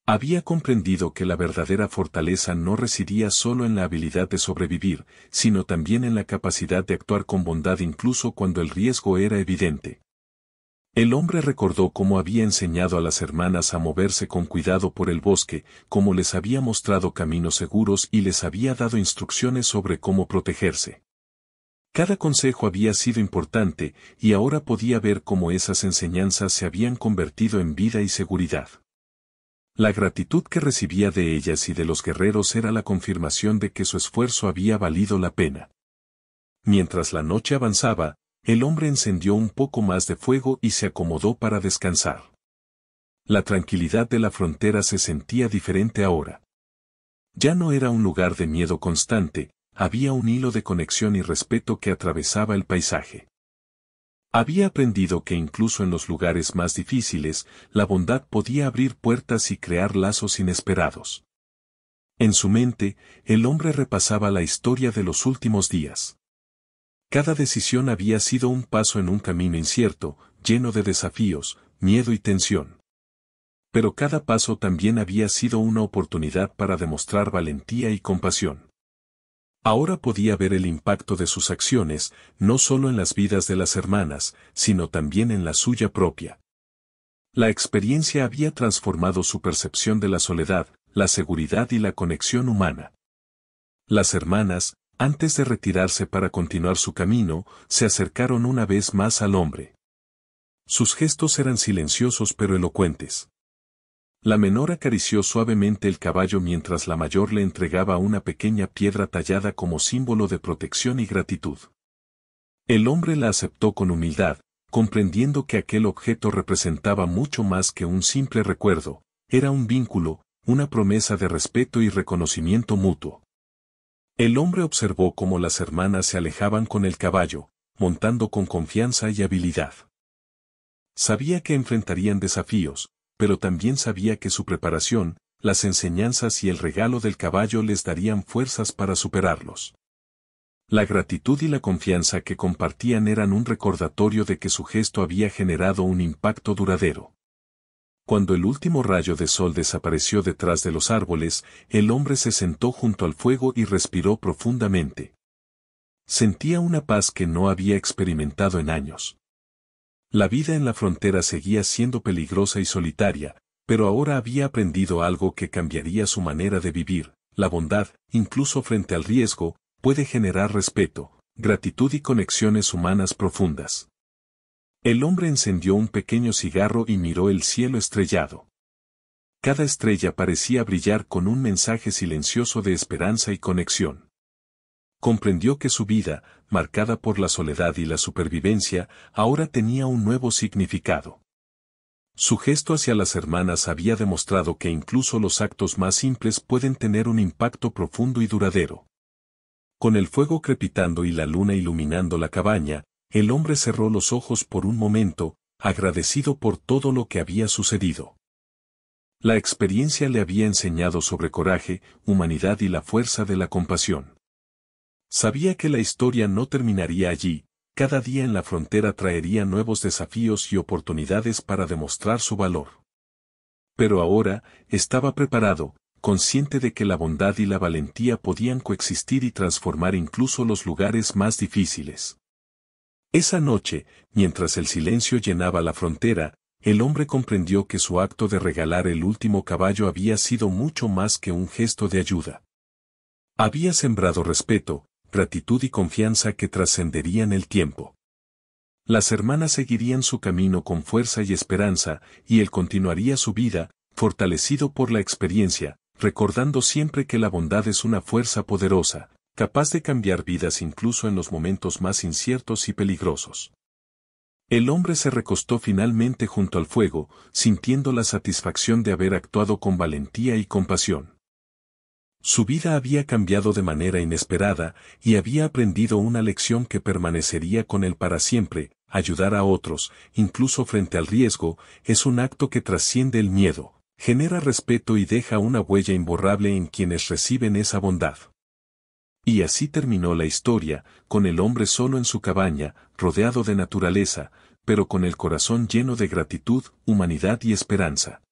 Había comprendido que la verdadera fortaleza no residía solo en la habilidad de sobrevivir, sino también en la capacidad de actuar con bondad incluso cuando el riesgo era evidente. El hombre recordó cómo había enseñado a las hermanas a moverse con cuidado por el bosque, cómo les había mostrado caminos seguros y les había dado instrucciones sobre cómo protegerse. Cada consejo había sido importante, y ahora podía ver cómo esas enseñanzas se habían convertido en vida y seguridad. La gratitud que recibía de ellas y de los guerreros era la confirmación de que su esfuerzo había valido la pena. Mientras la noche avanzaba, el hombre encendió un poco más de fuego y se acomodó para descansar. La tranquilidad de la frontera se sentía diferente ahora. Ya no era un lugar de miedo constante, había un hilo de conexión y respeto que atravesaba el paisaje. Había aprendido que incluso en los lugares más difíciles, la bondad podía abrir puertas y crear lazos inesperados. En su mente, el hombre repasaba la historia de los últimos días. Cada decisión había sido un paso en un camino incierto, lleno de desafíos, miedo y tensión. Pero cada paso también había sido una oportunidad para demostrar valentía y compasión. Ahora podía ver el impacto de sus acciones, no solo en las vidas de las hermanas, sino también en la suya propia. La experiencia había transformado su percepción de la soledad, la seguridad y la conexión humana. Las hermanas, antes de retirarse para continuar su camino, se acercaron una vez más al hombre. Sus gestos eran silenciosos pero elocuentes. La menor acarició suavemente el caballo mientras la mayor le entregaba una pequeña piedra tallada como símbolo de protección y gratitud. El hombre la aceptó con humildad, comprendiendo que aquel objeto representaba mucho más que un simple recuerdo, era un vínculo, una promesa de respeto y reconocimiento mutuo. El hombre observó cómo las hermanas se alejaban con el caballo, montando con confianza y habilidad. Sabía que enfrentarían desafíos, pero también sabía que su preparación, las enseñanzas y el regalo del caballo les darían fuerzas para superarlos. La gratitud y la confianza que compartían eran un recordatorio de que su gesto había generado un impacto duradero. Cuando el último rayo de sol desapareció detrás de los árboles, el hombre se sentó junto al fuego y respiró profundamente. Sentía una paz que no había experimentado en años. La vida en la frontera seguía siendo peligrosa y solitaria, pero ahora había aprendido algo que cambiaría su manera de vivir: la bondad, incluso frente al riesgo, puede generar respeto, gratitud y conexiones humanas profundas. El hombre encendió un pequeño cigarro y miró el cielo estrellado. Cada estrella parecía brillar con un mensaje silencioso de esperanza y conexión. Comprendió que su vida, marcada por la soledad y la supervivencia, ahora tenía un nuevo significado. Su gesto hacia las hermanas había demostrado que incluso los actos más simples pueden tener un impacto profundo y duradero. Con el fuego crepitando y la luna iluminando la cabaña, el hombre cerró los ojos por un momento, agradecido por todo lo que había sucedido. La experiencia le había enseñado sobre coraje, humanidad y la fuerza de la compasión. Sabía que la historia no terminaría allí, cada día en la frontera traería nuevos desafíos y oportunidades para demostrar su valor. Pero ahora, estaba preparado, consciente de que la bondad y la valentía podían coexistir y transformar incluso los lugares más difíciles. Esa noche, mientras el silencio llenaba la frontera, el hombre comprendió que su acto de regalar el último caballo había sido mucho más que un gesto de ayuda. Había sembrado respeto, gratitud y confianza que trascenderían el tiempo. Las hermanas seguirían su camino con fuerza y esperanza, y él continuaría su vida, fortalecido por la experiencia, recordando siempre que la bondad es una fuerza poderosa, capaz de cambiar vidas incluso en los momentos más inciertos y peligrosos. El hombre se recostó finalmente junto al fuego, sintiendo la satisfacción de haber actuado con valentía y compasión. Su vida había cambiado de manera inesperada, y había aprendido una lección que permanecería con él para siempre: ayudar a otros, incluso frente al riesgo, es un acto que trasciende el miedo, genera respeto y deja una huella imborrable en quienes reciben esa bondad. Y así terminó la historia, con el hombre solo en su cabaña, rodeado de naturaleza, pero con el corazón lleno de gratitud, humanidad y esperanza.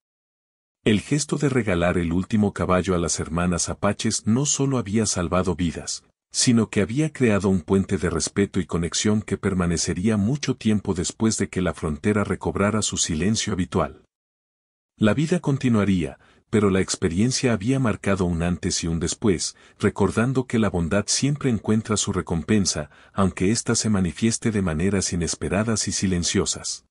El gesto de regalar el último caballo a las hermanas apaches no solo había salvado vidas, sino que había creado un puente de respeto y conexión que permanecería mucho tiempo después de que la frontera recobrara su silencio habitual. La vida continuaría, pero la experiencia había marcado un antes y un después, recordando que la bondad siempre encuentra su recompensa, aunque ésta se manifieste de maneras inesperadas y silenciosas.